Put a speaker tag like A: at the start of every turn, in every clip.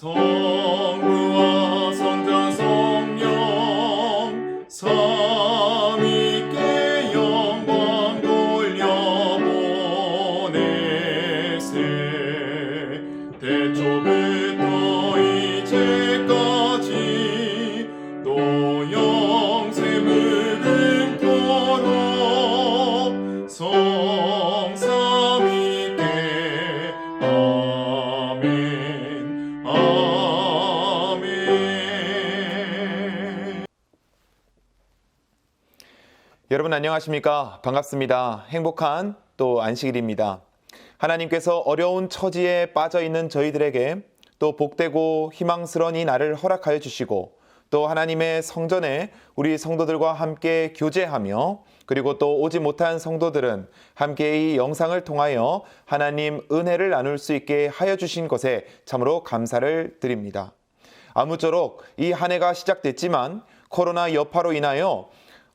A: 성부와 성자 성령 삼위께 영광 돌려보내세. 태초부터 이제까지 또 영세 무궁토록 성삼위께 아멘. 아멘.
B: 여러분 안녕하십니까? 반갑습니다. 행복한 또 안식일입니다. 하나님께서 어려운 처지에 빠져 있는 저희들에게 또 복되고 희망스러운 이 날을 허락하여 주시고, 또 하나님의 성전에 우리 성도들과 함께 교제하며, 그리고 또 오지 못한 성도들은 함께 이 영상을 통하여 하나님 은혜를 나눌 수 있게 하여 주신 것에 참으로 감사를 드립니다. 아무쪼록 이 한 해가 시작됐지만 코로나 여파로 인하여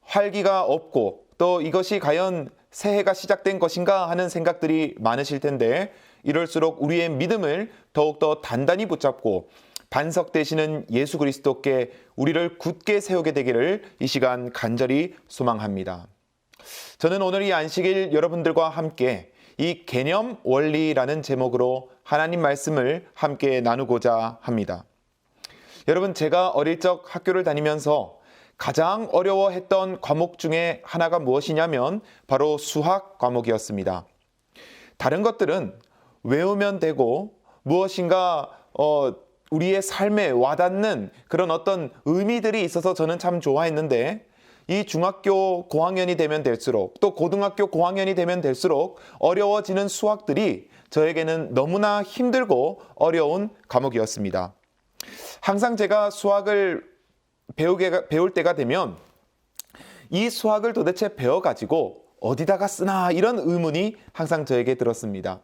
B: 활기가 없고, 또 이것이 과연 새해가 시작된 것인가 하는 생각들이 많으실 텐데, 이럴수록 우리의 믿음을 더욱더 단단히 붙잡고 반석 되시는 예수 그리스도께 우리를 굳게 세우게 되기를 이 시간 간절히 소망합니다. 저는 오늘 이 안식일 여러분들과 함께 이 개념 원리라는 제목으로 하나님 말씀을 함께 나누고자 합니다. 여러분, 제가 어릴 적 학교를 다니면서 가장 어려워했던 과목 중에 하나가 무엇이냐면 바로 수학 과목이었습니다. 다른 것들은 외우면 되고 무엇인가 우리의 삶에 와닿는 그런 어떤 의미들이 있어서 저는 참 좋아했는데, 이 중학교 고학년이 되면 될수록, 또 고등학교 고학년이 되면 될수록 어려워지는 수학들이 저에게는 너무나 힘들고 어려운 과목이었습니다. 항상 제가 수학을 배울 때가 되면 이 수학을 도대체 배워가지고 어디다가 쓰나, 이런 의문이 항상 저에게 들었습니다.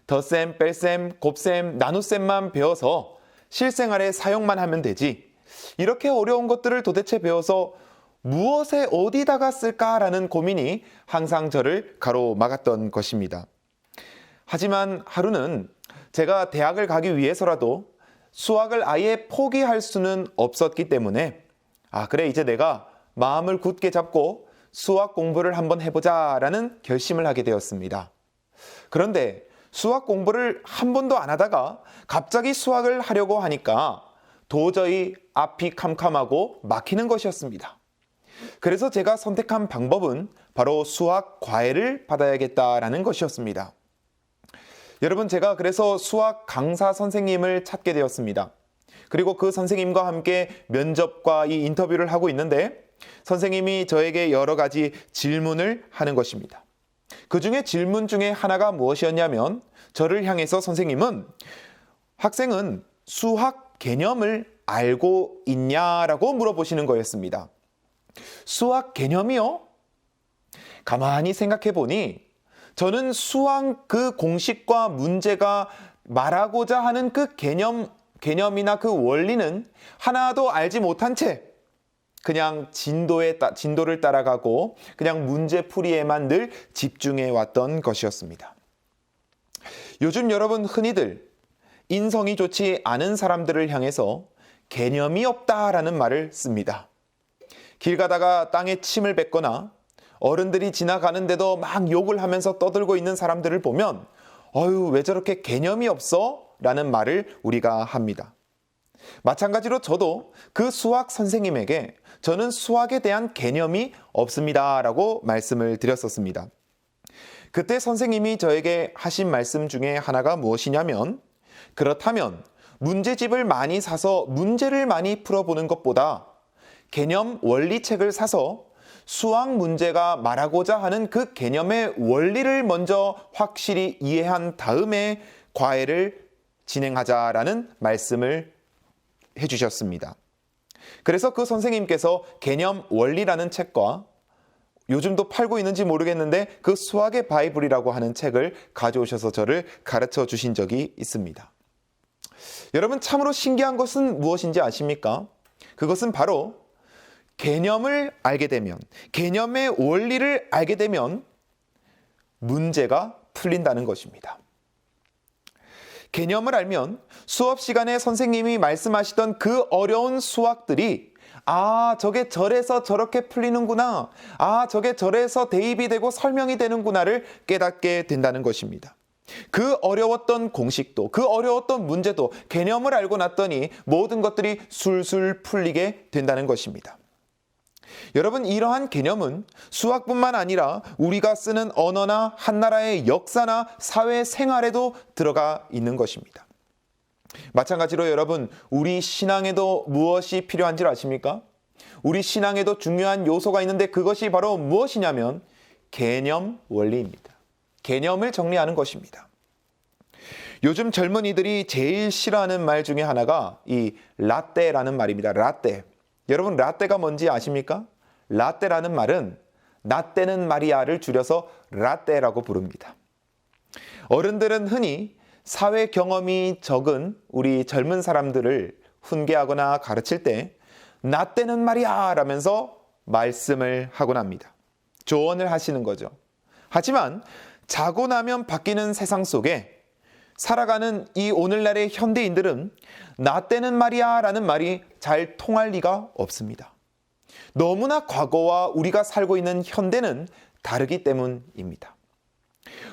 B: 덧셈, 뺄셈, 곱셈, 나눗셈만 배워서 실생활에 사용만 하면 되지, 이렇게 어려운 것들을 도대체 배워서 무엇에 어디다가 쓸까라는 고민이 항상 저를 가로막았던 것입니다. 하지만 하루는 제가 대학을 가기 위해서라도 수학을 아예 포기할 수는 없었기 때문에, 그래, 이제 내가 마음을 굳게 잡고 수학 공부를 한번 해보자라는 결심을 하게 되었습니다. 그런데 수학 공부를 한 번도 안 하다가 갑자기 수학을 하려고 하니까 도저히 앞이 캄캄하고 막히는 것이었습니다. 그래서 제가 선택한 방법은 바로 수학 과외를 받아야겠다라는 것이었습니다. 여러분, 제가 그래서 수학 강사 선생님을 찾게 되었습니다. 그리고 그 선생님과 함께 면접과 이 인터뷰를 하고 있는데, 선생님이 저에게 여러 가지 질문을 하는 것입니다. 그 중에 질문 중에 하나가 무엇이었냐면, 저를 향해서 선생님은 학생은 수학 개념을 알고 있냐라고 물어보시는 거였습니다. 수학 개념이요? 가만히 생각해 보니 저는 수학 그 공식과 문제가 말하고자 하는 그 개념이나 그 원리는 하나도 알지 못한 채 그냥 진도를 따라가고 그냥 문제풀이에만 늘 집중해 왔던 것이었습니다. 요즘 여러분 흔히들 인성이 좋지 않은 사람들을 향해서 개념이 없다라는 말을 씁니다. 길 가다가 땅에 침을 뱉거나 어른들이 지나가는데도 막 욕을 하면서 떠들고 있는 사람들을 보면 왜 저렇게 개념이 없어? 라는 말을 우리가 합니다. 마찬가지로 저도 그 수학 선생님에게 저는 수학에 대한 개념이 없습니다 라고 말씀을 드렸었습니다. 그때 선생님이 저에게 하신 말씀 중에 하나가 무엇이냐면, 그렇다면 문제집을 많이 사서 문제를 많이 풀어보는 것보다 개념 원리책을 사서 수학 문제가 말하고자 하는 그 개념의 원리를 먼저 확실히 이해한 다음에 과외를 진행하자라는 말씀을 해주셨습니다. 그래서 그 선생님께서 개념 원리라는 책과 요즘도 팔고 있는지 모르겠는데 그 수학의 바이블이라고 하는 책을 가져오셔서 저를 가르쳐 주신 적이 있습니다. 여러분, 참으로 신기한 것은 무엇인지 아십니까? 그것은 바로 개념을 알게 되면, 개념의 원리를 알게 되면 문제가 풀린다는 것입니다. 개념을 알면 수업 시간에 선생님이 말씀하시던 그 어려운 수학들이 저게 저래서 저렇게 풀리는구나. 저게 저래서 대입이 되고 설명이 되는구나를 깨닫게 된다는 것입니다. 그 어려웠던 공식도, 그 어려웠던 문제도 개념을 알고 났더니 모든 것들이 술술 풀리게 된다는 것입니다. 여러분, 이러한 개념은 수학뿐만 아니라 우리가 쓰는 언어나 한 나라의 역사나 사회 생활에도 들어가 있는 것입니다. 마찬가지로 여러분, 우리 신앙에도 무엇이 필요한지 아십니까? 우리 신앙에도 중요한 요소가 있는데 그것이 바로 무엇이냐면 개념 원리입니다. 개념을 정리하는 것입니다. 요즘 젊은이들이 제일 싫어하는 말 중에 하나가 이 라떼라는 말입니다. 라떼. 여러분, 라떼가 뭔지 아십니까? 라떼라는 말은 나 때는 마리아를 줄여서 라떼라고 부릅니다. 어른들은 흔히 사회 경험이 적은 우리 젊은 사람들을 훈계하거나 가르칠 때 나 때는 마리아 라면서 말씀을 하곤 합니다. 조언을 하시는 거죠. 하지만 자고 나면 바뀌는 세상 속에 살아가는 이 오늘날의 현대인들은 나 때는 마리아 라는 말이 잘 통할 리가 없습니다. 너무나 과거와 우리가 살고 있는 현대는 다르기 때문입니다.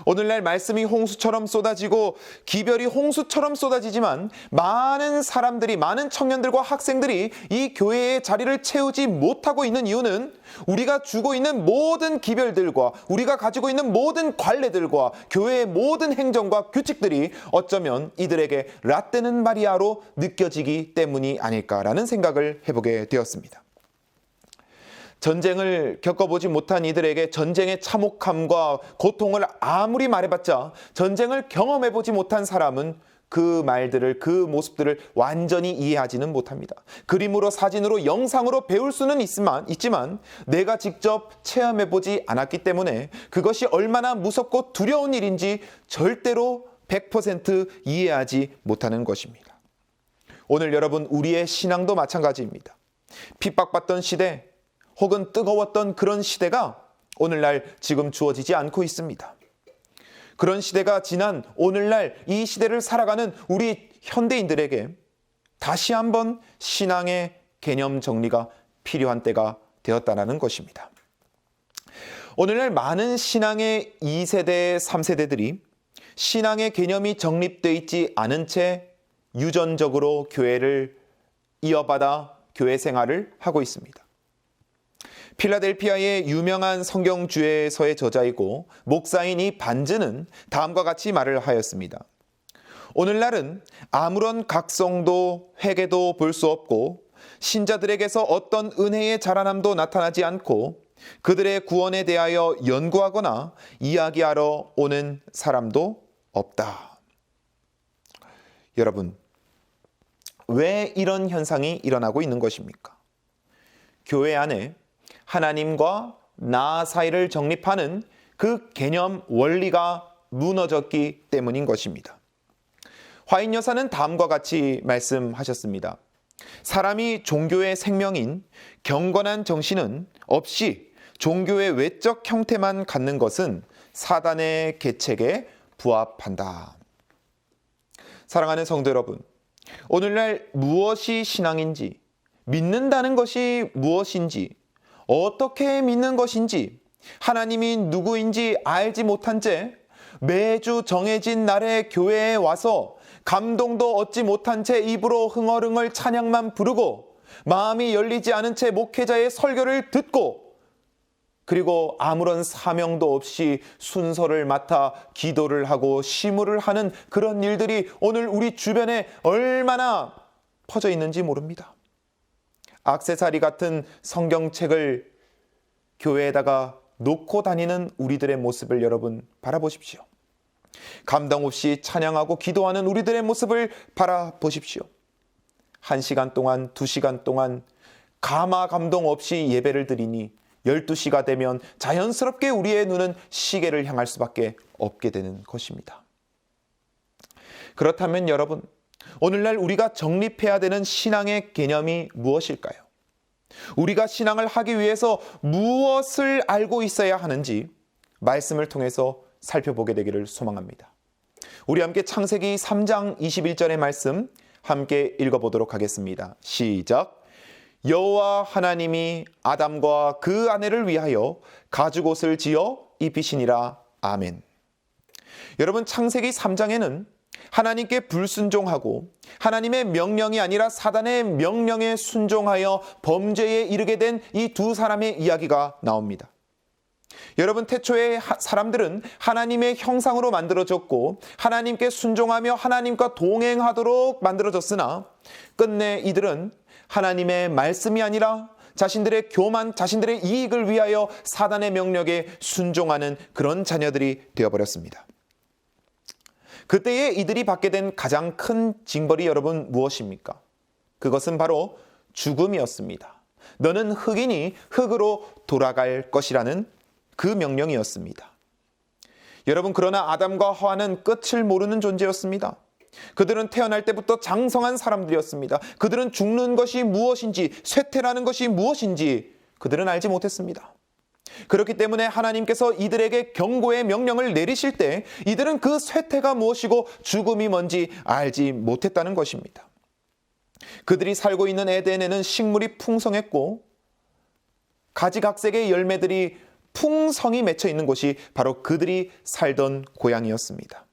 B: 오늘날 말씀이 홍수처럼 쏟아지고 기별이 홍수처럼 쏟아지지만 많은 사람들이, 많은 청년들과 학생들이 이 교회의 자리를 채우지 못하고 있는 이유는 우리가 주고 있는 모든 기별들과 우리가 가지고 있는 모든 관례들과 교회의 모든 행정과 규칙들이 어쩌면 이들에게 라떼는 마리아로 느껴지기 때문이 아닐까라는 생각을 해보게 되었습니다. 전쟁을 겪어보지 못한 이들에게 전쟁의 참혹함과 고통을 아무리 말해봤자 전쟁을 경험해보지 못한 사람은 그 말들을, 그 모습들을 완전히 이해하지는 못합니다. 그림으로, 사진으로, 영상으로 배울 수는 있지만 내가 직접 체험해보지 않았기 때문에 그것이 얼마나 무섭고 두려운 일인지 절대로 100% 이해하지 못하는 것입니다. 오늘 여러분, 우리의 신앙도 마찬가지입니다. 핍박받던 시대, 혹은 뜨거웠던 그런 시대가 오늘날 지금 주어지지 않고 있습니다. 그런 시대가 지난 오늘날 이 시대를 살아가는 우리 현대인들에게 다시 한번 신앙의 개념 정리가 필요한 때가 되었다는 것입니다. 오늘날 많은 신앙의 2세대, 3세대들이 신앙의 개념이 정립되어 있지 않은 채 유전적으로 교회를 이어받아 교회 생활을 하고 있습니다. 필라델피아의 유명한 성경주에서의 저자이고 목사인 이 반즈는 다음과 같이 말을 하였습니다. 오늘날은 아무런 각성도 회개도 볼 수 없고 신자들에게서 어떤 은혜의 자라남도 나타나지 않고 그들의 구원에 대하여 연구하거나 이야기하러 오는 사람도 없다. 여러분, 왜 이런 현상이 일어나고 있는 것입니까? 교회 안에 하나님과 나 사이를 정립하는 그 개념 원리가 무너졌기 때문인 것입니다. 화인 여사는 다음과 같이 말씀하셨습니다. 사람이 종교의 생명인 경건한 정신은 없이 종교의 외적 형태만 갖는 것은 사단의 계책에 부합한다. 사랑하는 성도 여러분, 오늘날 무엇이 신앙인지, 믿는다는 것이 무엇인지, 어떻게 믿는 것인지, 하나님이 누구인지 알지 못한 채 매주 정해진 날에 교회에 와서 감동도 얻지 못한 채 입으로 흥얼흥얼 찬양만 부르고 마음이 열리지 않은 채 목회자의 설교를 듣고 그리고 아무런 사명도 없이 순서를 맡아 기도를 하고 시무를 하는 그런 일들이 오늘 우리 주변에 얼마나 퍼져 있는지 모릅니다. 액세서리 같은 성경책을 교회에다가 놓고 다니는 우리들의 모습을 여러분 바라보십시오. 감동 없이 찬양하고 기도하는 우리들의 모습을 바라보십시오. 1시간 동안, 2시간 동안 가마 감동 없이 예배를 드리니 12시가 되면 자연스럽게 우리의 눈은 시계를 향할 수밖에 없게 되는 것입니다. 그렇다면 여러분, 오늘날 우리가 정립해야 되는 신앙의 개념이 무엇일까요? 우리가 신앙을 하기 위해서 무엇을 알고 있어야 하는지 말씀을 통해서 살펴보게 되기를 소망합니다. 우리 함께 창세기 3장 21절의 말씀 함께 읽어보도록 하겠습니다. 시작. 여호와 하나님이 아담과 그 아내를 위하여 가죽옷을 지어 입히시니라. 아멘. 여러분, 창세기 3장에는 하나님께 불순종하고 하나님의 명령이 아니라 사단의 명령에 순종하여 범죄에 이르게 된 이 두 사람의 이야기가 나옵니다. 여러분, 태초에 사람들은 하나님의 형상으로 만들어졌고 하나님께 순종하며 하나님과 동행하도록 만들어졌으나 끝내 이들은 하나님의 말씀이 아니라 자신들의 교만, 자신들의 이익을 위하여 사단의 명령에 순종하는 그런 자녀들이 되어버렸습니다. 그때에 이들이 받게 된 가장 큰 징벌이 여러분 무엇입니까? 그것은 바로 죽음이었습니다. 너는 흙이니 흙으로 돌아갈 것이라는 그 명령이었습니다. 여러분, 그러나 아담과 하와는 끝을 모르는 존재였습니다. 그들은 태어날 때부터 장성한 사람들이었습니다. 그들은 죽는 것이 무엇인지, 쇠퇴라는 것이 무엇인지 그들은 알지 못했습니다. 그렇기 때문에 하나님께서 이들에게 경고의 명령을 내리실 때 이들은 그 쇠퇴가 무엇이고 죽음이 뭔지 알지 못했다는 것입니다. 그들이 살고 있는 에덴에는 식물이 풍성했고 가지각색의 열매들이 풍성히 맺혀 있는 곳이 바로 그들이 살던 고향이었습니다.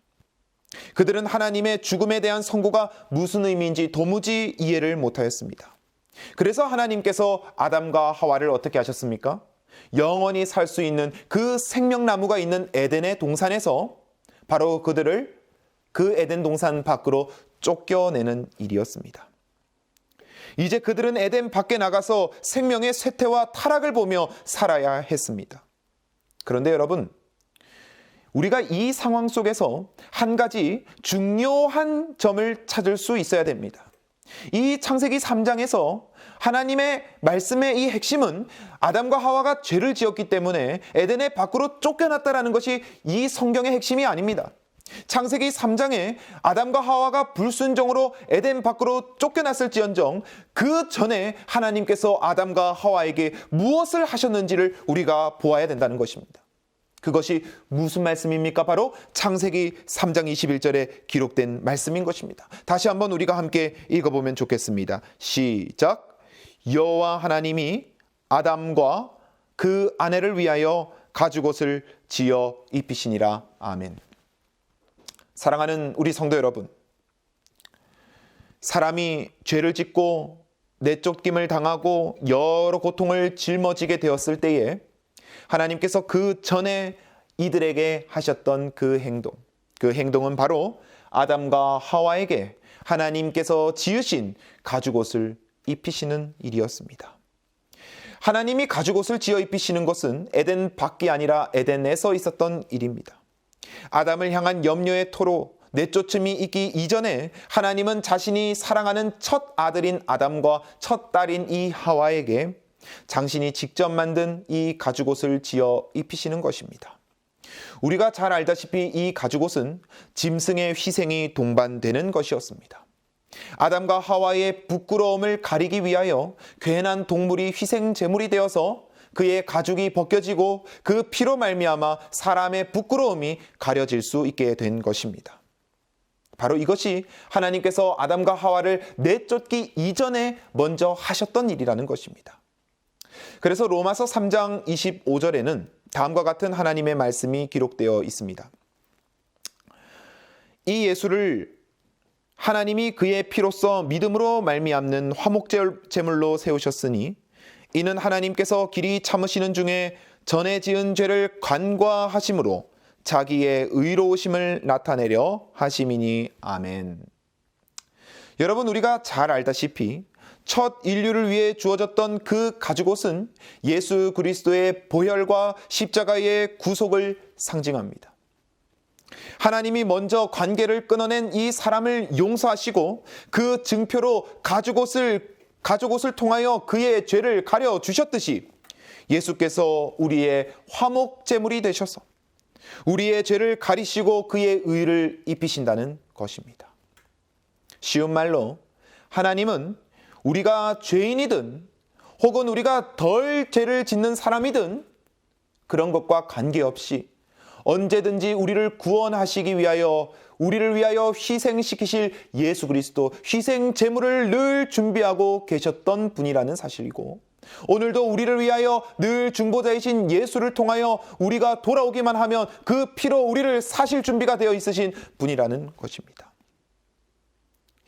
B: 그들은 하나님의 죽음에 대한 선고가 무슨 의미인지 도무지 이해를 못하였습니다. 그래서 하나님께서 아담과 하와를 어떻게 하셨습니까? 영원히 살 수 있는 그 생명나무가 있는 에덴의 동산에서 바로 그들을 그 에덴 동산 밖으로 쫓겨내는 일이었습니다. 이제 그들은 에덴 밖에 나가서 생명의 쇠퇴와 타락을 보며 살아야 했습니다. 그런데 여러분, 우리가 이 상황 속에서 한 가지 중요한 점을 찾을 수 있어야 됩니다. 이 창세기 3장에서 하나님의 말씀의 이 핵심은 아담과 하와가 죄를 지었기 때문에 에덴의 밖으로 쫓겨났다라는 것이 이 성경의 핵심이 아닙니다. 창세기 3장에 아담과 하와가 불순종으로 에덴 밖으로 쫓겨났을지언정 그 전에 하나님께서 아담과 하와에게 무엇을 하셨는지를 우리가 보아야 된다는 것입니다. 그것이 무슨 말씀입니까? 바로 창세기 3장 21절에 기록된 말씀인 것입니다. 다시 한번 우리가 함께 읽어보면 좋겠습니다. 시작. 여호와 하나님이 아담과 그 아내를 위하여 가죽옷을 지어 입히시니라. 아멘. 사랑하는 우리 성도 여러분, 사람이 죄를 짓고 내쫓김을 당하고 여러 고통을 짊어지게 되었을 때에 하나님께서 그 전에 이들에게 하셨던 그 행동은 바로 아담과 하와에게 하나님께서 지으신 가죽옷을 입히시는 일이었습니다. 하나님이 가죽옷을 지어 입히시는 것은 에덴 밖이 아니라 에덴에서 있었던 일입니다. 아담을 향한 염려의 토로 내쫓음이 있기 이전에 하나님은 자신이 사랑하는 첫 아들인 아담과 첫 딸인 이 하와에게 당신이 직접 만든 이 가죽옷을 지어 입히시는 것입니다. 우리가 잘 알다시피 이 가죽옷은 짐승의 희생이 동반되는 것이었습니다. 아담과 하와의 부끄러움을 가리기 위하여 괜한 동물이 희생 제물이 되어서 그의 가죽이 벗겨지고 그 피로 말미암아 사람의 부끄러움이 가려질 수 있게 된 것입니다. 바로 이것이 하나님께서 아담과 하와를 내쫓기 이전에 먼저 하셨던 일이라는 것입니다. 그래서 로마서 3장 25절에는 다음과 같은 하나님의 말씀이 기록되어 있습니다. 이 예수를 하나님이 그의 피로써 믿음으로 말미암는 화목제물로 세우셨으니 이는 하나님께서 길이 참으시는 중에 전에 지은 죄를 간과하심으로 자기의 의로우심을 나타내려 하심이니. 아멘. 여러분, 우리가 잘 알다시피 첫 인류를 위해 주어졌던 그 가죽옷은 예수 그리스도의 보혈과 십자가의 구속을 상징합니다. 하나님이 먼저 관계를 끊어낸 이 사람을 용서하시고 그 증표로 가죽옷을 통하여 그의 죄를 가려 주셨듯이 예수께서 우리의 화목제물이 되셔서 우리의 죄를 가리시고 그의 의를 입히신다는 것입니다. 쉬운 말로 하나님은 우리가 죄인이든 혹은 우리가 덜 죄를 짓는 사람이든 그런 것과 관계없이 언제든지 우리를 구원하시기 위하여 우리를 위하여 희생시키실 예수 그리스도 희생 제물을 늘 준비하고 계셨던 분이라는 사실이고, 오늘도 우리를 위하여 늘 중보자이신 예수를 통하여 우리가 돌아오기만 하면 그 피로 우리를 사실 준비가 되어 있으신 분이라는 것입니다.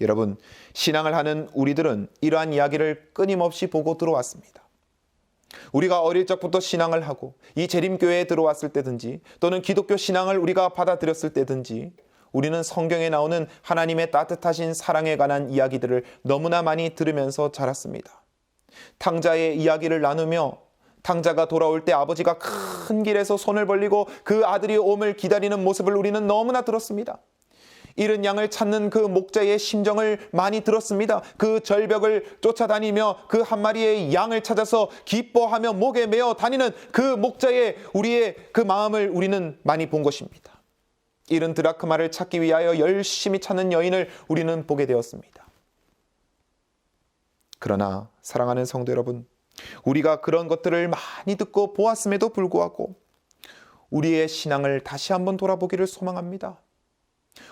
B: 여러분, 신앙을 하는 우리들은 이러한 이야기를 끊임없이 보고 들어왔습니다. 우리가 어릴 적부터 신앙을 하고 이 재림교회에 들어왔을 때든지 또는 기독교 신앙을 우리가 받아들였을 때든지 우리는 성경에 나오는 하나님의 따뜻하신 사랑에 관한 이야기들을 너무나 많이 들으면서 자랐습니다. 탕자의 이야기를 나누며 탕자가 돌아올 때 아버지가 큰 길에서 손을 벌리고 그 아들이 옴을 기다리는 모습을 우리는 너무나 들었습니다. 잃은 양을 찾는 그 목자의 심정을 많이 들었습니다. 그 절벽을 쫓아다니며 그 한 마리의 양을 찾아서 기뻐하며 목에 메어 다니는 그 목자의 우리의 그 마음을 우리는 많이 본 것입니다. 잃은 드라크마를 찾기 위하여 열심히 찾는 여인을 우리는 보게 되었습니다. 그러나 사랑하는 성도 여러분, 우리가 그런 것들을 많이 듣고 보았음에도 불구하고 우리의 신앙을 다시 한번 돌아보기를 소망합니다.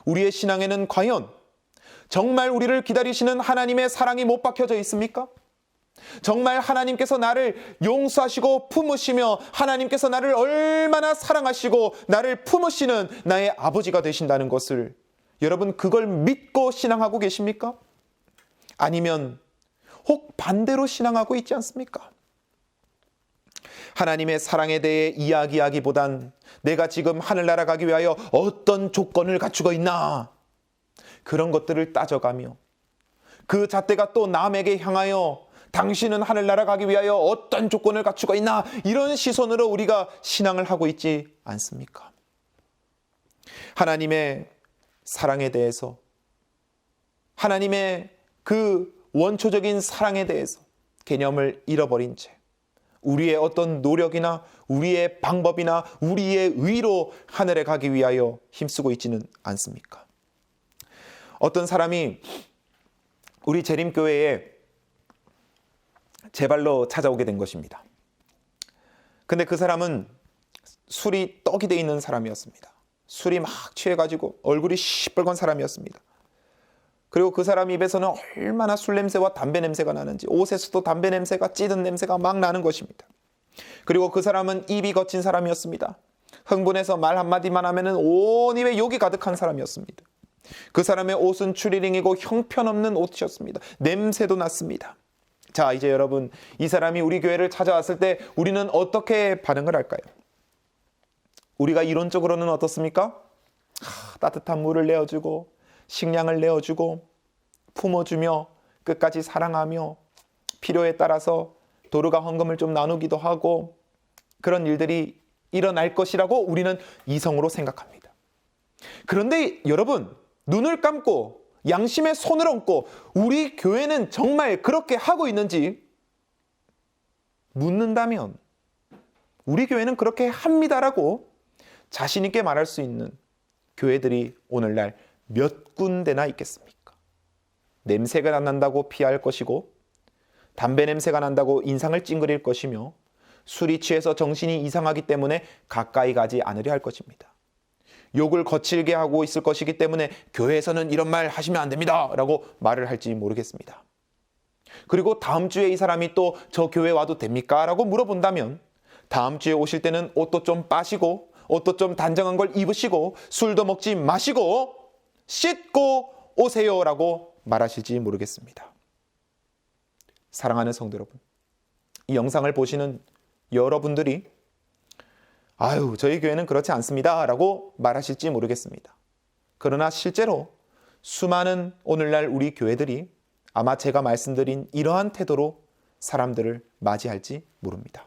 B: 우리의 신앙에는 과연 정말 우리를 기다리시는 하나님의 사랑이 못 박혀져 있습니까? 정말 하나님께서 나를 용서하시고 품으시며 하나님께서 나를 얼마나 사랑하시고 나를 품으시는 나의 아버지가 되신다는 것을 여러분, 그걸 믿고 신앙하고 계십니까? 아니면 혹 반대로 신앙하고 있지 않습니까? 하나님의 사랑에 대해 이야기하기보단 내가 지금 하늘나라 가기 위하여 어떤 조건을 갖추고 있나, 그런 것들을 따져가며 그 잣대가 또 남에게 향하여 당신은 하늘나라 가기 위하여 어떤 조건을 갖추고 있나, 이런 시선으로 우리가 신앙을 하고 있지 않습니까? 하나님의 사랑에 대해서, 하나님의 그 원초적인 사랑에 대해서 개념을 잃어버린 채 우리의 어떤 노력이나 우리의 방법이나 우리의 의로 하늘에 가기 위하여 힘쓰고 있지는 않습니까? 어떤 사람이 우리 재림교회에 제 발로 찾아오게 된 것입니다. 근데 그 사람은 술이 떡이 돼 있는 사람이었습니다. 술이 막 취해가지고 얼굴이 시뻘건 사람이었습니다. 그리고 그 사람 입에서는 얼마나 술 냄새와 담배 냄새가 나는지, 옷에서도 담배 냄새가, 찌든 냄새가 막 나는 것입니다. 그리고 그 사람은 입이 거친 사람이었습니다. 흥분해서 말 한마디만 하면은 온 입에 욕이 가득한 사람이었습니다. 그 사람의 옷은 추리링이고 형편없는 옷이었습니다. 냄새도 났습니다. 자, 이제 여러분, 이 사람이 우리 교회를 찾아왔을 때 우리는 어떻게 반응을 할까요? 우리가 이론적으로는 어떻습니까? 따뜻한 물을 내어주고 식량을 내어주고 품어주며 끝까지 사랑하며 필요에 따라서 도루가 헌금을 좀 나누기도 하고 그런 일들이 일어날 것이라고 우리는 이성으로 생각합니다. 그런데 여러분, 눈을 감고 양심의 손을 얹고 우리 교회는 정말 그렇게 하고 있는지 묻는다면 우리 교회는 그렇게 합니다라고 자신 있게 말할 수 있는 교회들이 오늘날 몇 군데나 있겠습니까? 냄새가 안 난다고 피할 것이고 담배 냄새가 난다고 인상을 찡그릴 것이며 술이 취해서 정신이 이상하기 때문에 가까이 가지 않으려 할 것입니다. 욕을 거칠게 하고 있을 것이기 때문에 교회에서는 이런 말 하시면 안 됩니다 라고 말을 할지 모르겠습니다. 그리고 다음 주에 이 사람이 또 저 교회 와도 됩니까? 라고 물어본다면 다음 주에 오실 때는 옷도 좀 빠시고 옷도 좀 단정한 걸 입으시고 술도 먹지 마시고 씻고 오세요 라고 말하실지 모르겠습니다. 사랑하는 성도 여러분, 이 영상을 보시는 여러분들이 아유, 저희 교회는 그렇지 않습니다 라고 말하실지 모르겠습니다. 그러나 실제로 수많은 오늘날 우리 교회들이 아마 제가 말씀드린 이러한 태도로 사람들을 맞이할지 모릅니다.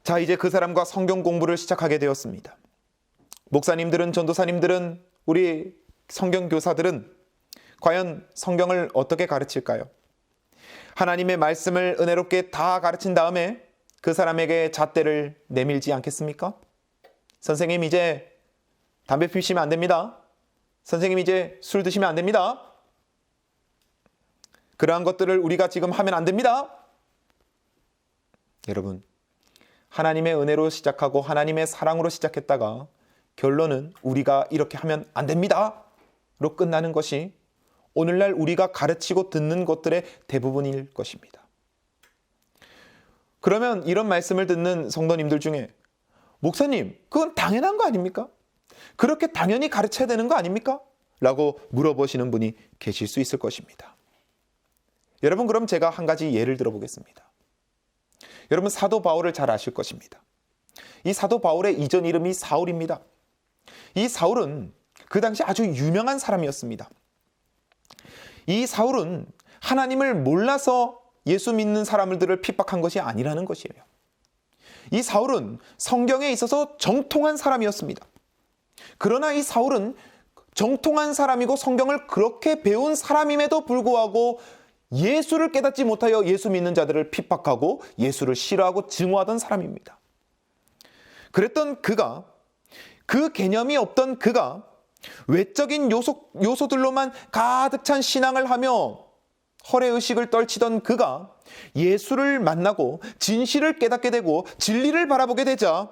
B: 자, 이제 그 사람과 성경 공부를 시작하게 되었습니다. 목사님들은, 전도사님들은, 우리 성경 교사들은 과연 성경을 어떻게 가르칠까요? 하나님의 말씀을 은혜롭게 다 가르친 다음에 그 사람에게 잣대를 내밀지 않겠습니까? 선생님, 이제 담배 피우시면 안 됩니다. 선생님, 이제 술 드시면 안 됩니다. 그러한 것들을 우리가 지금 하면 안 됩니다. 여러분, 하나님의 은혜로 시작하고 하나님의 사랑으로 시작했다가 결론은 우리가 이렇게 하면 안 됩니다 로 끝나는 것이 오늘날 우리가 가르치고 듣는 것들의 대부분일 것입니다. 그러면 이런 말씀을 듣는 성도님들 중에 목사님, 그건 당연한 거 아닙니까? 그렇게 당연히 가르쳐야 되는 거 아닙니까? 라고 물어보시는 분이 계실 수 있을 것입니다. 여러분, 그럼 제가 한 가지 예를 들어보겠습니다. 여러분, 사도 바울을 잘 아실 것입니다. 이 사도 바울의 이전 이름이 사울입니다. 이 사울은 그 당시 아주 유명한 사람이었습니다. 이 사울은 하나님을 몰라서 예수 믿는 사람들을 핍박한 것이 아니라는 것이에요. 이 사울은 성경에 있어서 정통한 사람이었습니다. 그러나 이 사울은 정통한 사람이고 성경을 그렇게 배운 사람임에도 불구하고 예수를 깨닫지 못하여 예수 믿는 자들을 핍박하고 예수를 싫어하고 증오하던 사람입니다. 그랬던 그가, 그 개념이 없던 그가 외적인 요소들로만 가득 찬 신앙을 하며 허례의식을 떨치던 그가 예수를 만나고 진실을 깨닫게 되고 진리를 바라보게 되자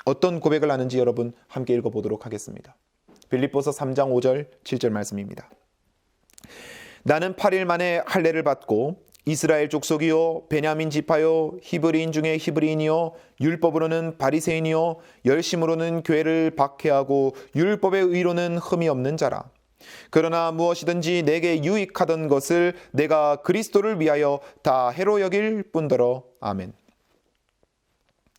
B: 어떤 고백을 하는지 여러분 함께 읽어보도록 하겠습니다. 빌립보서 3장 5절 7절 말씀입니다. 나는 8일 만에 할례를 받고 이스라엘 족속이요 베냐민 지파요 히브리인 중에 히브리인이요 율법으로는 바리새인이요 열심으로는 교회를 박해하고 율법의 의로는 흠이 없는 자라. 그러나 무엇이든지 내게 유익하던 것을 내가 그리스도를 위하여 다 해로 여길 뿐더러. 아멘.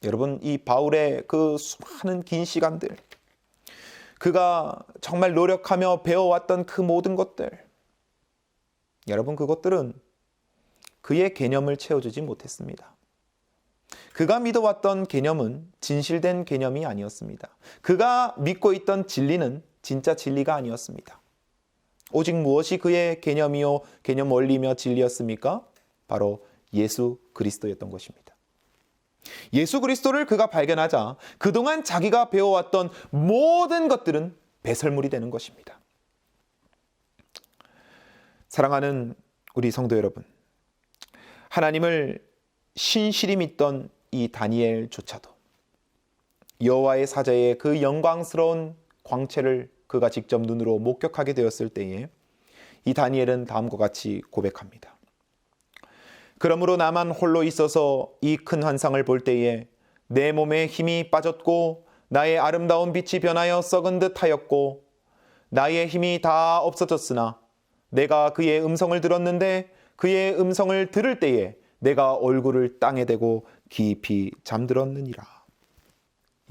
B: 여러분, 이 바울의 그 수많은 긴 시간들, 그가 정말 노력하며 배워왔던 그 모든 것들, 여러분, 그것들은 그의 개념을 채워주지 못했습니다. 그가 믿어왔던 개념은 진실된 개념이 아니었습니다. 그가 믿고 있던 진리는 진짜 진리가 아니었습니다. 오직 무엇이 그의 개념이요 개념 원리며 진리였습니까? 바로 예수 그리스도였던 것입니다. 예수 그리스도를 그가 발견하자 그동안 자기가 배워왔던 모든 것들은 배설물이 되는 것입니다. 사랑하는 우리 성도 여러분, 하나님을 신실히 믿던 이 다니엘조차도 여호와의 사자의 그 영광스러운 광채를 그가 직접 눈으로 목격하게 되었을 때에 이 다니엘은 다음과 같이 고백합니다. 그러므로 나만 홀로 있어서 이 큰 환상을 볼 때에 내 몸에 힘이 빠졌고 나의 아름다운 빛이 변하여 썩은 듯 하였고 나의 힘이 다 없어졌으나 내가 그의 음성을 들었는데 그의 음성을 들을 때에 내가 얼굴을 땅에 대고 깊이 잠들었느니라.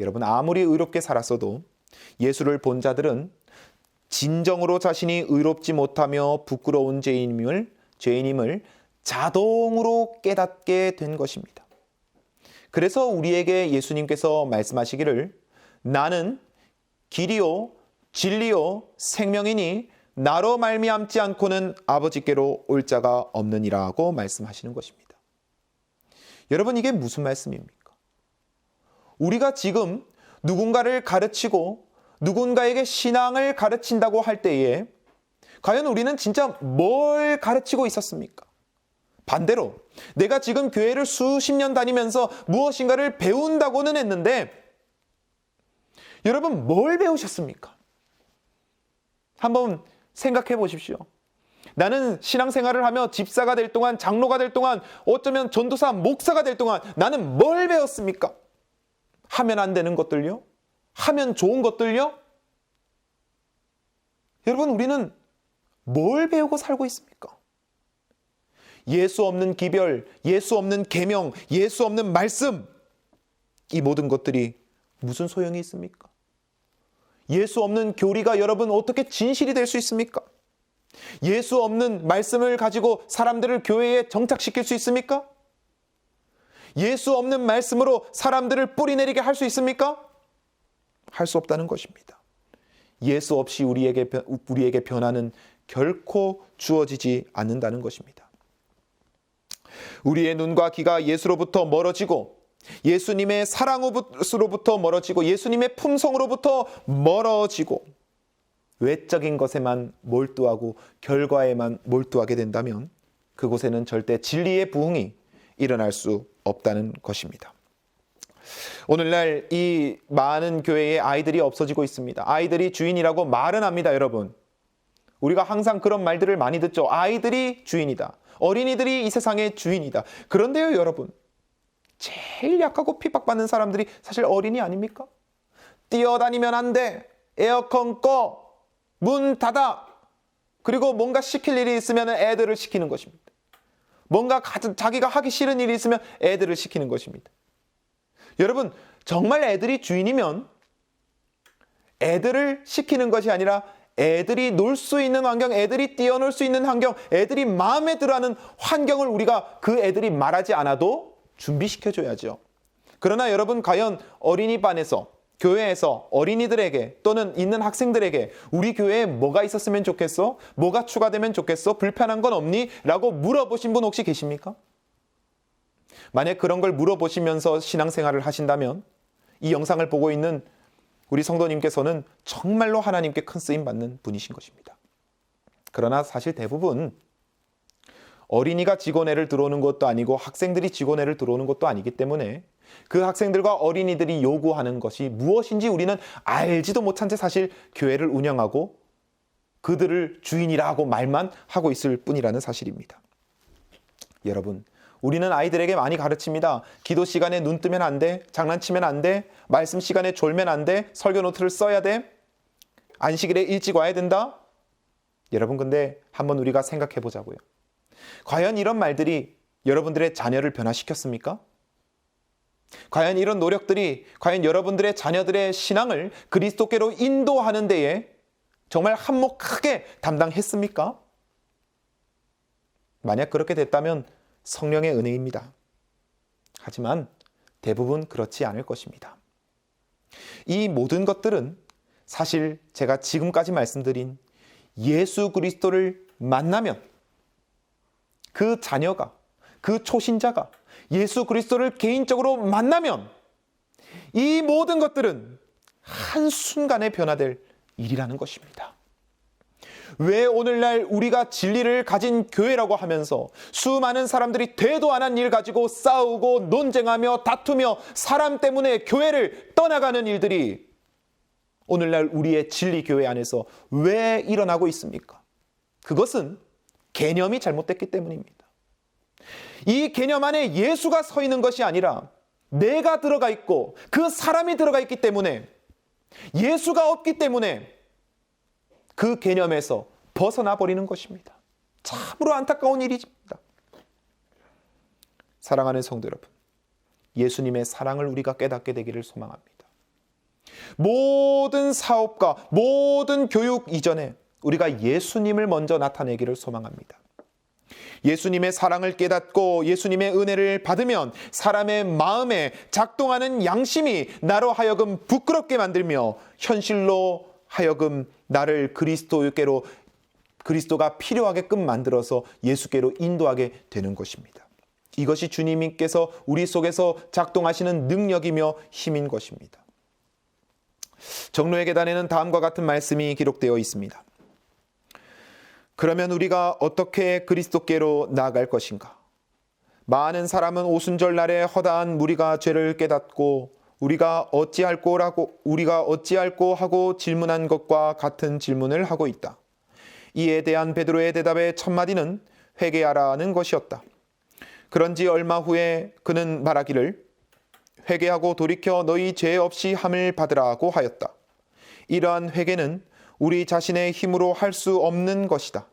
B: 여러분, 아무리 의롭게 살았어도 예수를 본 자들은 진정으로 자신이 의롭지 못하며 부끄러운 죄인임을 자동으로 깨닫게 된 것입니다. 그래서 우리에게 예수님께서 말씀하시기를 나는 길이요 진리요 생명이니 나로 말미암지 않고는 아버지께로 올 자가 없느니라고 말씀하시는 것입니다. 여러분, 이게 무슨 말씀입니까? 우리가 지금 누군가를 가르치고 누군가에게 신앙을 가르친다고 할 때에 과연 우리는 진짜 뭘 가르치고 있었습니까? 반대로 내가 지금 교회를 수십 년 다니면서 무엇인가를 배운다고는 했는데 여러분, 뭘 배우셨습니까? 한번 생각해 보십시오. 나는 신앙생활을 하며 집사가 될 동안, 장로가 될 동안, 어쩌면 전도사, 목사가 될 동안 나는 뭘 배웠습니까? 하면 안 되는 것들요? 하면 좋은 것들요? 여러분, 우리는 뭘 배우고 살고 있습니까? 예수 없는 기별, 예수 없는 계명, 예수 없는 말씀, 이 모든 것들이 무슨 소용이 있습니까? 예수 없는 교리가 여러분 어떻게 진실이 될 수 있습니까? 예수 없는 말씀을 가지고 사람들을 교회에 정착시킬 수 있습니까? 예수 없는 말씀으로 사람들을 뿌리내리게 할 수 있습니까? 할 수 없다는 것입니다. 예수 없이 우리에게 변화는 결코 주어지지 않는다는 것입니다. 우리의 눈과 귀가 예수로부터 멀어지고 예수님의 사랑으로부터 멀어지고 예수님의 품성으로부터 멀어지고 외적인 것에만 몰두하고 결과에만 몰두하게 된다면 그곳에는 절대 진리의 부흥이 일어날 수 없다는 것입니다. 오늘날 이 많은 교회에 아이들이 없어지고 있습니다. 아이들이 주인이라고 말은 합니다, 여러분. 우리가 항상 그런 말들을 많이 듣죠. 아이들이 주인이다. 어린이들이 이 세상의 주인이다. 그런데요, 여러분. 제일 약하고 핍박받는 사람들이 사실 어린이 아닙니까? 뛰어다니면 안 돼. 에어컨 꺼. 문 닫아. 그리고 뭔가 시킬 일이 있으면 애들을 시키는 것입니다. 뭔가 자기가 하기 싫은 일이 있으면 애들을 시키는 것입니다. 여러분, 정말 애들이 주인이면 애들을 시키는 것이 아니라 애들이 놀 수 있는 환경, 애들이 뛰어놀 수 있는 환경, 애들이 마음에 들어하는 환경을 우리가 그 애들이 말하지 않아도 준비시켜줘야죠. 그러나 여러분, 과연 어린이반에서, 교회에서 어린이들에게 또는 있는 학생들에게 우리 교회에 뭐가 있었으면 좋겠어? 뭐가 추가되면 좋겠어? 불편한 건 없니? 라고 물어보신 분 혹시 계십니까? 만약 그런 걸 물어보시면서 신앙생활을 하신다면 이 영상을 보고 있는 우리 성도님께서는 정말로 하나님께 큰 쓰임 받는 분이신 것입니다. 그러나 사실 대부분 어린이가 직원회를 들어오는 것도 아니고 학생들이 직원회를 들어오는 것도 아니기 때문에 그 학생들과 어린이들이 요구하는 것이 무엇인지 우리는 알지도 못한 채 사실 교회를 운영하고 그들을 주인이라고 말만 하고 있을 뿐이라는 사실입니다. 여러분, 우리는 아이들에게 많이 가르칩니다. 기도 시간에 눈 뜨면 안 돼. 장난치면 안 돼. 말씀 시간에 졸면 안 돼. 설교 노트를 써야 돼. 안식일에 일찍 와야 된다. 여러분, 근데 한번 우리가 생각해 보자고요. 과연 이런 말들이 여러분들의 자녀를 변화시켰습니까? 과연 이런 노력들이 과연 여러분들의 자녀들의 신앙을 그리스도께로 인도하는 데에 정말 한몫하게 담당했습니까? 만약 그렇게 됐다면 성령의 은혜입니다. 하지만 대부분 그렇지 않을 것입니다. 이 모든 것들은 사실 제가 지금까지 말씀드린 예수 그리스도를 만나면 그 자녀가, 그 초신자가 예수 그리스도를 개인적으로 만나면 이 모든 것들은 한순간에 변화될 일이라는 것입니다. 왜 오늘날 우리가 진리를 가진 교회라고 하면서 수많은 사람들이 되도 않은 일 가지고 싸우고 논쟁하며 다투며 사람 때문에 교회를 떠나가는 일들이 오늘날 우리의 진리 교회 안에서 왜 일어나고 있습니까? 그것은 개념이 잘못됐기 때문입니다. 이 개념 안에 예수가 서 있는 것이 아니라 내가 들어가 있고 그 사람이 들어가 있기 때문에, 예수가 없기 때문에 그 개념에서 벗어나 버리는 것입니다. 참으로 안타까운 일입니다. 사랑하는 성도 여러분, 예수님의 사랑을 우리가 깨닫게 되기를 소망합니다. 모든 사업과 모든 교육 이전에 우리가 예수님을 먼저 나타내기를 소망합니다. 예수님의 사랑을 깨닫고 예수님의 은혜를 받으면 사람의 마음에 작동하는 양심이 나로 하여금 부끄럽게 만들며 현실로 하여금 나를 그리스도가 필요하게끔 만들어서 예수께로 인도하게 되는 것입니다. 이것이 주님께서 우리 속에서 작동하시는 능력이며 힘인 것입니다. 정로의 계단에는 다음과 같은 말씀이 기록되어 있습니다. 그러면 우리가 어떻게 그리스도께로 나아갈 것인가? 많은 사람은 오순절 날에 허다한 무리가 죄를 깨닫고 우리가 어찌할꼬 하고 질문한 것과 같은 질문을 하고 있다. 이에 대한 베드로의 대답의 첫 마디는 회개하라는 것이었다. 그런지 얼마 후에 그는 말하기를 회개하고 돌이켜 너희 죄 없이 함을 받으라고 하였다. 이러한 회개는 우리 자신의 힘으로 할 수 없는 것이다.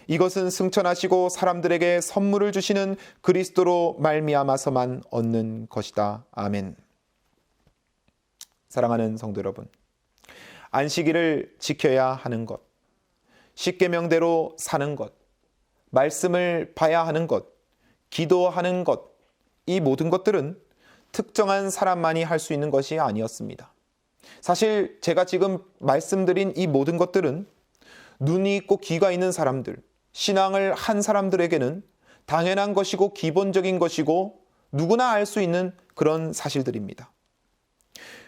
B: 이것은 승천하시고 사람들에게 선물을 주시는 그리스도로 말미암아서만 얻는 것이다. 아멘. 사랑하는 성도 여러분, 안식일을 지켜야 하는 것, 십계명대로 사는 것, 말씀을 봐야 하는 것, 기도하는 것, 이 모든 것들은 특정한 사람만이 할 수 있는 것이 아니었습니다. 사실 제가 지금 말씀드린 이 모든 것들은 눈이 있고 귀가 있는 사람들, 신앙을 한 사람들에게는 당연한 것이고 기본적인 것이고 누구나 알 수 있는 그런 사실들입니다.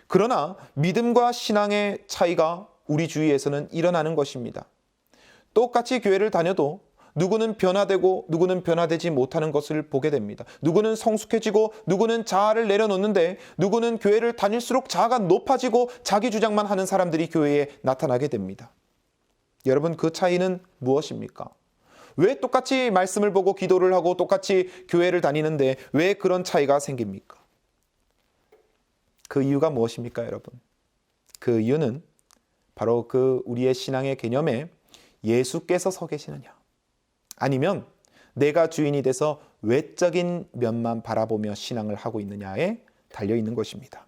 B: 그러나 믿음과 신앙의 차이가 우리 주위에서는 일어나는 것입니다. 똑같이 교회를 다녀도 누구는 변화되고 누구는 변화되지 못하는 것을 보게 됩니다. 누구는 성숙해지고 누구는 자아를 내려놓는데 누구는 교회를 다닐수록 자아가 높아지고 자기 주장만 하는 사람들이 교회에 나타나게 됩니다. 여러분, 그 차이는 무엇입니까? 왜 똑같이 말씀을 보고 기도를 하고 똑같이 교회를 다니는데 왜 그런 차이가 생깁니까? 그 이유가 무엇입니까, 여러분? 그 이유는 바로 그 우리의 신앙의 개념에 예수께서 서 계시느냐, 아니면 내가 주인이 돼서 외적인 면만 바라보며 신앙을 하고 있느냐에 달려있는 것입니다.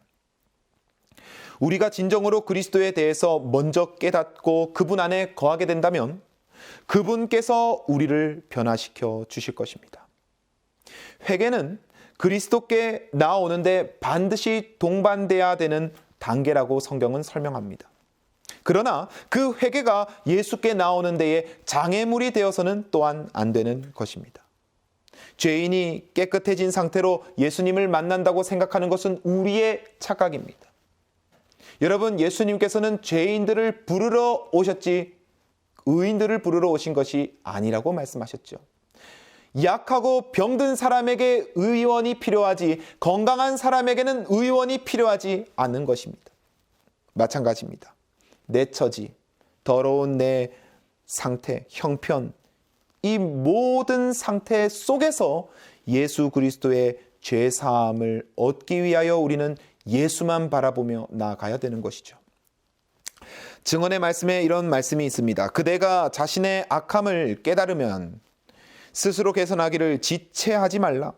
B: 우리가 진정으로 그리스도에 대해서 먼저 깨닫고 그분 안에 거하게 된다면 그분께서 우리를 변화시켜 주실 것입니다. 회개는 그리스도께 나아오는데 반드시 동반돼야 되는 단계라고 성경은 설명합니다. 그러나 그 회개가 예수께 나오는 데에 장애물이 되어서는 또한 안 되는 것입니다. 죄인이 깨끗해진 상태로 예수님을 만난다고 생각하는 것은 우리의 착각입니다. 여러분, 예수님께서는 죄인들을 부르러 오셨지 의인들을 부르러 오신 것이 아니라고 말씀하셨죠. 약하고 병든 사람에게 의원이 필요하지 건강한 사람에게는 의원이 필요하지 않는 것입니다. 마찬가지입니다. 내 처지, 더러운 내 상태, 형편, 이 모든 상태 속에서 예수 그리스도의 죄사함을 얻기 위하여 우리는 예수만 바라보며 나아가야 되는 것이죠. 증언의 말씀에 이런 말씀이 있습니다. 그대가 자신의 악함을 깨달으면 스스로 개선하기를 지체하지 말라.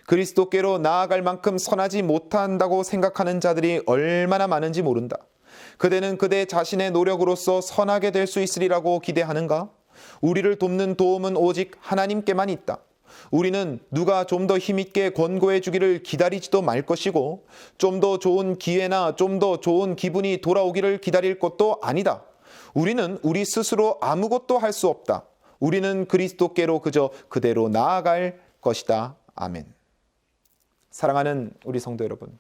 B: 그리스도께로 나아갈 만큼 선하지 못한다고 생각하는 자들이 얼마나 많은지 모른다. 그대는 그대 자신의 노력으로서 선하게 될 수 있으리라고 기대하는가? 우리를 돕는 도움은 오직 하나님께만 있다. 우리는 누가 좀 더 힘있게 권고해 주기를 기다리지도 말 것이고 좀 더 좋은 기회나 좀 더 좋은 기분이 돌아오기를 기다릴 것도 아니다. 우리는 우리 스스로 아무것도 할 수 없다. 우리는 그리스도께로 그저 그대로 나아갈 것이다. 아멘. 사랑하는 우리 성도 여러분,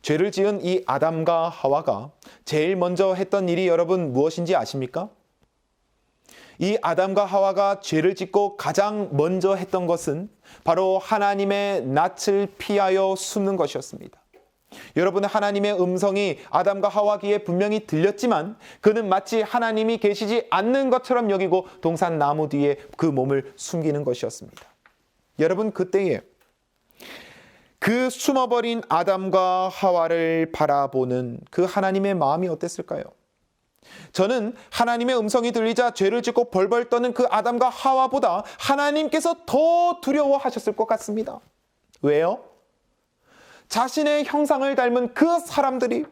B: 죄를 지은 이 아담과 하와가 제일 먼저 했던 일이 여러분 무엇인지 아십니까? 이 아담과 하와가 죄를 짓고 가장 먼저 했던 것은 바로 하나님의 낯을 피하여 숨는 것이었습니다. 여러분, 하나님의 음성이 아담과 하와 귀에 분명히 들렸지만 그는 마치 하나님이 계시지 않는 것처럼 여기고 동산 나무 뒤에 그 몸을 숨기는 것이었습니다. 여러분, 그때에 그 숨어버린 아담과 하와를 바라보는 그 하나님의 마음이 어땠을까요? 저는 하나님의 음성이 들리자 죄를 짓고 벌벌 떠는 그 아담과 하와보다 하나님께서 더 두려워하셨을 것 같습니다. 왜요? 자신의 형상을 닮은 그 사람들이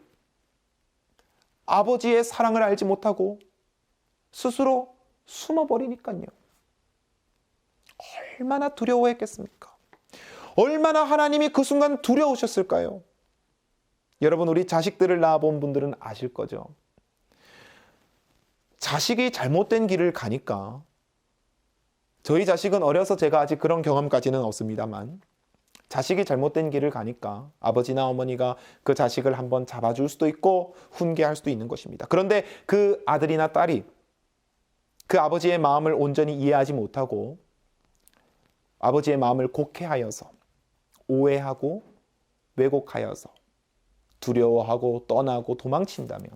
B: 아버지의 사랑을 알지 못하고 스스로 숨어버리니까요. 얼마나 두려워했겠습니까? 얼마나 하나님이 그 순간 두려우셨을까요? 여러분, 우리 자식들을 낳아본 분들은 아실 거죠. 자식이 잘못된 길을 가니까, 저희 자식은 어려서 제가 아직 그런 경험까지는 없습니다만, 자식이 잘못된 길을 가니까 아버지나 어머니가 그 자식을 한번 잡아줄 수도 있고 훈계할 수도 있는 것입니다. 그런데 그 아들이나 딸이 그 아버지의 마음을 온전히 이해하지 못하고 아버지의 마음을 곡해하여서 오해하고 왜곡하여서 두려워하고 떠나고 도망친다면,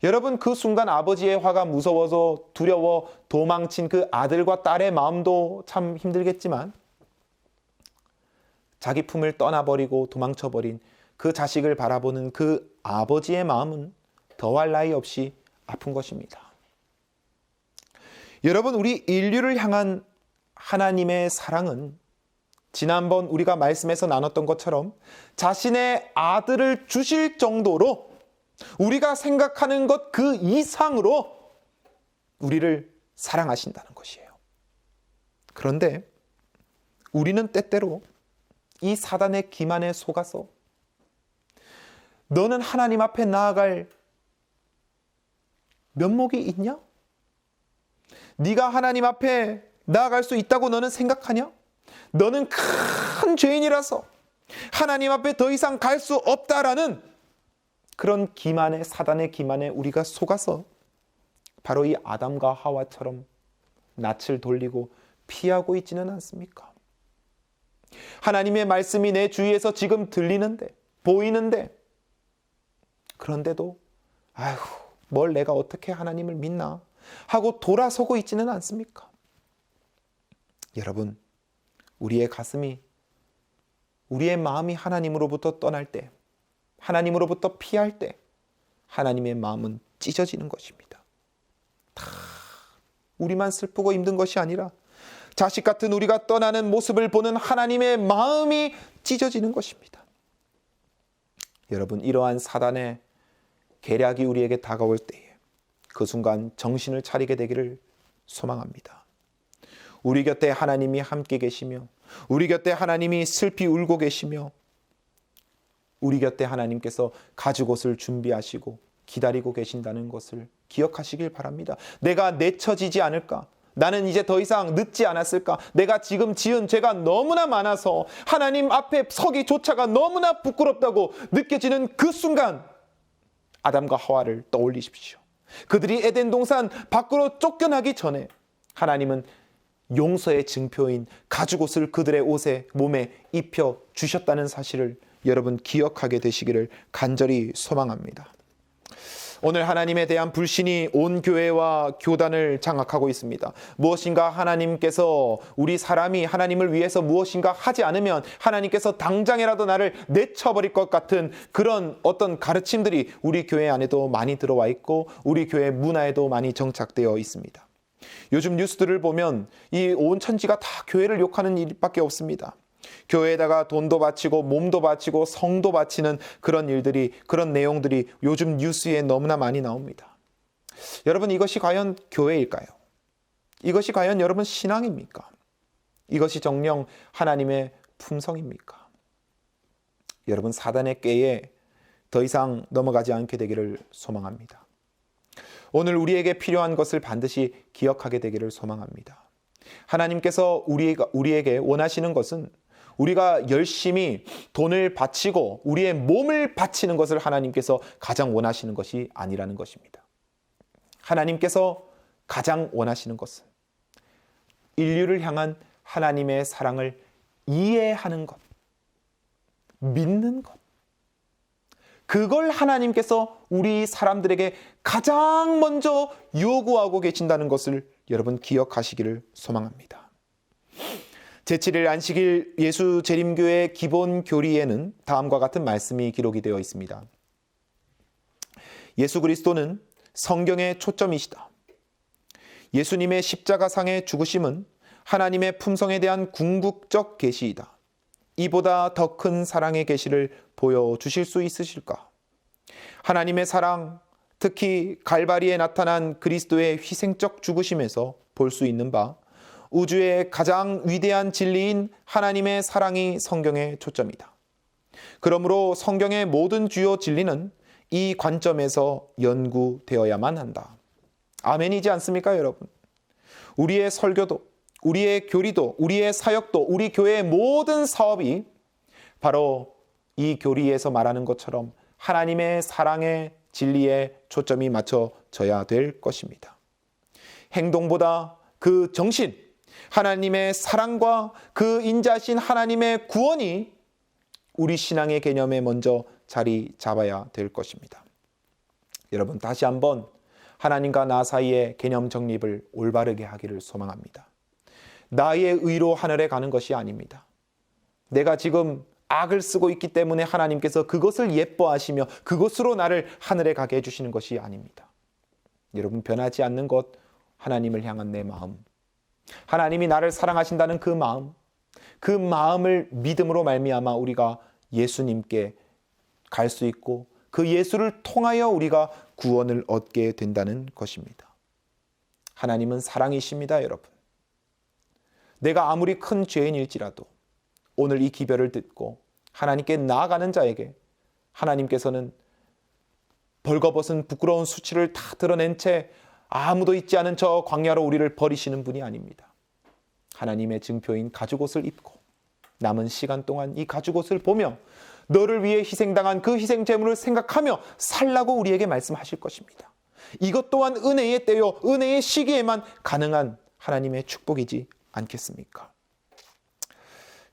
B: 여러분, 그 순간 아버지의 화가 무서워서 두려워 도망친 그 아들과 딸의 마음도 참 힘들겠지만 자기 품을 떠나버리고 도망쳐버린 그 자식을 바라보는 그 아버지의 마음은 더할 나위 없이 아픈 것입니다. 여러분, 우리 인류를 향한 하나님의 사랑은 지난번 우리가 말씀에서 나눴던 것처럼 자신의 아들을 주실 정도로 우리가 생각하는 것 그 이상으로 우리를 사랑하신다는 것이에요. 그런데 우리는 때때로 이 사단의 기만에 속아서 너는 하나님 앞에 나아갈 면목이 있냐? 네가 하나님 앞에 나아갈 수 있다고 너는 생각하냐? 너는 큰 죄인이라서 하나님 앞에 더 이상 갈 수 없다라는 그런 기만에, 사단의 기만에 우리가 속아서 바로 이 아담과 하와처럼 낯을 돌리고 피하고 있지는 않습니까? 하나님의 말씀이 내 주위에서 지금 들리는데, 보이는데, 그런데도 아휴, 뭘 내가 어떻게 하나님을 믿나 하고 돌아서고 있지는 않습니까? 여러분, 우리의 가슴이, 우리의 마음이 하나님으로부터 떠날 때, 하나님으로부터 피할 때 하나님의 마음은 찢어지는 것입니다. 다 우리만 슬프고 힘든 것이 아니라 자식 같은 우리가 떠나는 모습을 보는 하나님의 마음이 찢어지는 것입니다. 여러분, 이러한 사단의 계략이 우리에게 다가올 때에 그 순간 정신을 차리게 되기를 소망합니다. 우리 곁에 하나님이 함께 계시며, 우리 곁에 하나님이 슬피 울고 계시며, 우리 곁에 하나님께서 가죽옷을 준비하시고 기다리고 계신다는 것을 기억하시길 바랍니다. 내가 내쳐지지 않을까? 나는 이제 더 이상 늦지 않았을까? 내가 지금 지은 죄가 너무나 많아서 하나님 앞에 서기조차가 너무나 부끄럽다고 느껴지는 그 순간 아담과 하와를 떠올리십시오. 그들이 에덴 동산 밖으로 쫓겨나기 전에 하나님은 용서의 증표인 가죽옷을 그들의 옷에 몸에 입혀 주셨다는 사실을 여러분 기억하게 되시기를 간절히 소망합니다. 오늘 하나님에 대한 불신이 온 교회와 교단을 장악하고 있습니다. 무엇인가 하나님께서 우리 사람이 하나님을 위해서 무엇인가 하지 않으면 하나님께서 당장이라도 나를 내쳐버릴 것 같은 그런 어떤 가르침들이 우리 교회 안에도 많이 들어와 있고 우리 교회 문화에도 많이 정착되어 있습니다. 요즘 뉴스들을 보면 이 온 천지가 다 교회를 욕하는 일밖에 없습니다. 교회에다가 돈도 바치고 몸도 바치고 성도 바치는 그런 일들이, 그런 내용들이 요즘 뉴스에 너무나 많이 나옵니다. 여러분, 이것이 과연 교회일까요? 이것이 과연 여러분 신앙입니까? 이것이 정녕 하나님의 품성입니까? 여러분, 사단의 꾀에 더 이상 넘어가지 않게 되기를 소망합니다. 오늘 우리에게 필요한 것을 반드시 기억하게 되기를 소망합니다. 하나님께서 우리에게 원하시는 것은 우리가 열심히 돈을 바치고 우리의 몸을 바치는 것을 하나님께서 가장 원하시는 것이 아니라는 것입니다. 하나님께서 가장 원하시는 것은 인류를 향한 하나님의 사랑을 이해하는 것, 믿는 것. 그걸 하나님께서 우리 사람들에게 가장 먼저 요구하고 계신다는 것을 여러분 기억하시기를 소망합니다. 제7일 안식일 예수 재림교회 기본 교리에는 다음과 같은 말씀이 기록이 되어 있습니다. 예수 그리스도는 성경의 초점이시다. 예수님의 십자가상의 죽으심은 하나님의 품성에 대한 궁극적 계시이다. 이보다 더 큰 사랑의 계시를 보여주실 수 있으실까? 하나님의 사랑, 특히 갈바리에 나타난 그리스도의 희생적 죽으심에서 볼 수 있는 바 우주의 가장 위대한 진리인 하나님의 사랑이 성경의 초점이다. 그러므로 성경의 모든 주요 진리는 이 관점에서 연구되어야만 한다. 아멘이지 않습니까, 여러분? 우리의 설교도, 우리의 교리도, 우리의 사역도, 우리 교회의 모든 사업이 바로 이 교리에서 말하는 것처럼 하나님의 사랑의 진리에 초점이 맞춰져야 될 것입니다. 행동보다 그 정신, 하나님의 사랑과 그 인자신 하나님의 구원이 우리 신앙의 개념에 먼저 자리 잡아야 될 것입니다. 여러분, 다시 한번 하나님과 나 사이의 개념 정립을 올바르게 하기를 소망합니다. 나의 의로 하늘에 가는 것이 아닙니다. 내가 지금 악을 쓰고 있기 때문에 하나님께서 그것을 예뻐하시며 그것으로 나를 하늘에 가게 해주시는 것이 아닙니다. 여러분, 변하지 않는 것, 하나님을 향한 내 마음, 하나님이 나를 사랑하신다는 그 마음, 그 마음을 믿음으로 말미암아 우리가 예수님께 갈 수 있고 그 예수를 통하여 우리가 구원을 얻게 된다는 것입니다. 하나님은 사랑이십니다, 여러분. 내가 아무리 큰 죄인일지라도 오늘 이 기별을 듣고 하나님께 나아가는 자에게 하나님께서는 벌거벗은 부끄러운 수치를 다 드러낸 채 아무도 있지 않은 저 광야로 우리를 버리시는 분이 아닙니다. 하나님의 증표인 가죽옷을 입고 남은 시간 동안 이 가죽옷을 보며 너를 위해 희생당한 그 희생제물을 생각하며 살라고 우리에게 말씀하실 것입니다. 이것 또한 은혜의 때요, 은혜의 시기에만 가능한 하나님의 축복이지 않겠습니까?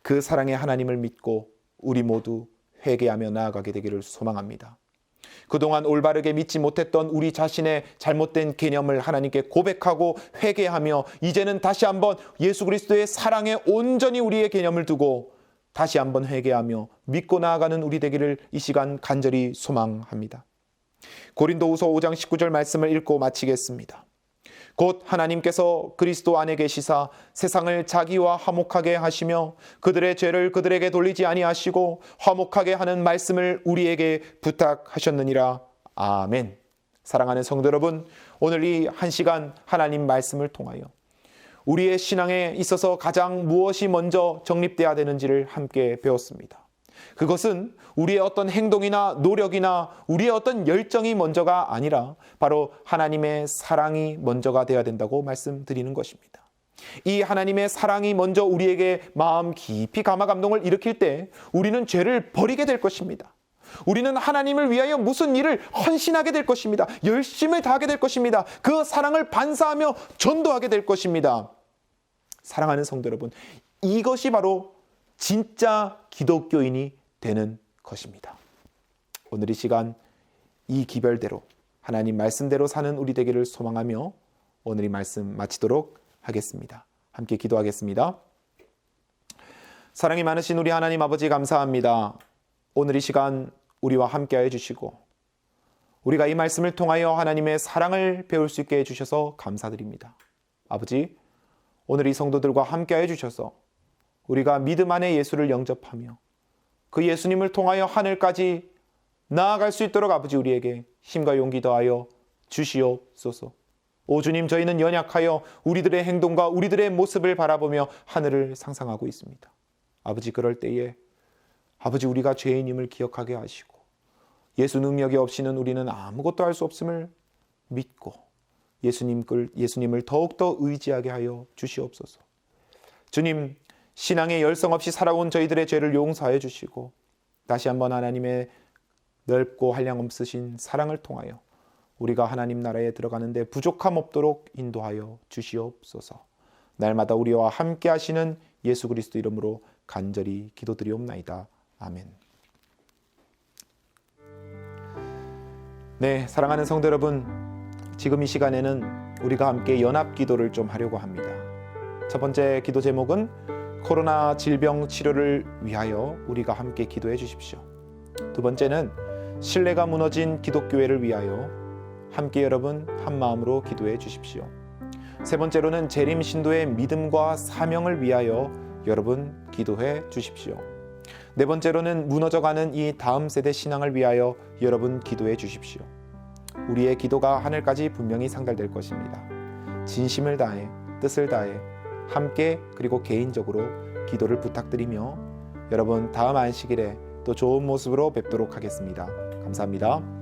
B: 그 사랑의 하나님을 믿고 우리 모두 회개하며 나아가게 되기를 소망합니다. 그동안 올바르게 믿지 못했던 우리 자신의 잘못된 개념을 하나님께 고백하고 회개하며 이제는 다시 한번 예수 그리스도의 사랑에 온전히 우리의 개념을 두고 다시 한번 회개하며 믿고 나아가는 우리 되기를 이 시간 간절히 소망합니다. 고린도후서 5장 19절 말씀을 읽고 마치겠습니다. 곧 하나님께서 그리스도 안에 계시사 세상을 자기와 화목하게 하시며 그들의 죄를 그들에게 돌리지 아니하시고 화목하게 하는 말씀을 우리에게 부탁하셨느니라. 아멘. 사랑하는 성도 여러분, 오늘 이 한 시간 하나님 말씀을 통하여 우리의 신앙에 있어서 가장 무엇이 먼저 정립돼야 되는지를 함께 배웠습니다. 그것은 우리의 어떤 행동이나 노력이나 우리의 어떤 열정이 먼저가 아니라 바로 하나님의 사랑이 먼저가 되어야 된다고 말씀드리는 것입니다. 이 하나님의 사랑이 먼저 우리에게 마음 깊이 감화 감동을 일으킬 때 우리는 죄를 버리게 될 것입니다. 우리는 하나님을 위하여 무슨 일을 헌신하게 될 것입니다. 열심을 다하게 될 것입니다. 그 사랑을 반사하며 전도하게 될 것입니다. 사랑하는 성도 여러분, 이것이 바로 진짜 기독교인이 되는 것입니다. 오늘 이 시간 이 기별대로 하나님 말씀대로 사는 우리 되기를 소망하며 오늘 이 말씀 마치도록 하겠습니다. 함께 기도하겠습니다. 사랑이 많으신 우리 하나님 아버지 감사합니다. 오늘 이 시간 우리와 함께하여 주시고 우리가 이 말씀을 통하여 하나님의 사랑을 배울 수 있게 해주셔서 감사드립니다. 아버지, 오늘 이 성도들과 함께하여 주셔서 우리가 믿음 안에 예수를 영접하며 그 예수님을 통하여 하늘까지 나아갈 수 있도록 아버지 우리에게 힘과 용기 더하여 주시옵소서. 오 주님, 저희는 연약하여 우리들의 행동과 우리들의 모습을 바라보며 하늘을 상상하고 있습니다. 아버지, 그럴 때에 아버지 우리가 죄인임을 기억하게 하시고 예수 능력이 없이는 우리는 아무것도 할 수 없음을 믿고 예수님을 더욱더 의지하게 하여 주시옵소서. 주님, 신앙의 열성 없이 살아온 저희들의 죄를 용서해 주시고 다시 한번 하나님의 넓고 한량없으신 사랑을 통하여 우리가 하나님 나라에 들어가는데 부족함 없도록 인도하여 주시옵소서. 날마다 우리와 함께 하시는 예수 그리스도 이름으로 간절히 기도드리옵나이다. 아멘. 네, 사랑하는 성도 여러분, 지금 이 시간에는 우리가 함께 연합 기도를 좀 하려고 합니다. 첫 번째 기도 제목은 코로나 질병 치료를 위하여 우리가 함께 기도해 주십시오. 두 번째는 신뢰가 무너진 기독교회를 위하여 함께 여러분 한 마음으로 기도해 주십시오. 세 번째로는 재림 신도의 믿음과 사명을 위하여 여러분 기도해 주십시오. 네 번째로는 무너져가는 이 다음 세대 신앙을 위하여 여러분 기도해 주십시오. 우리의 기도가 하늘까지 분명히 상달될 것입니다. 진심을 다해 뜻을 다해 함께 그리고 개인적으로 기도를 부탁드리며 여러분 다음 안식일에 또 좋은 모습으로 뵙도록 하겠습니다. 감사합니다.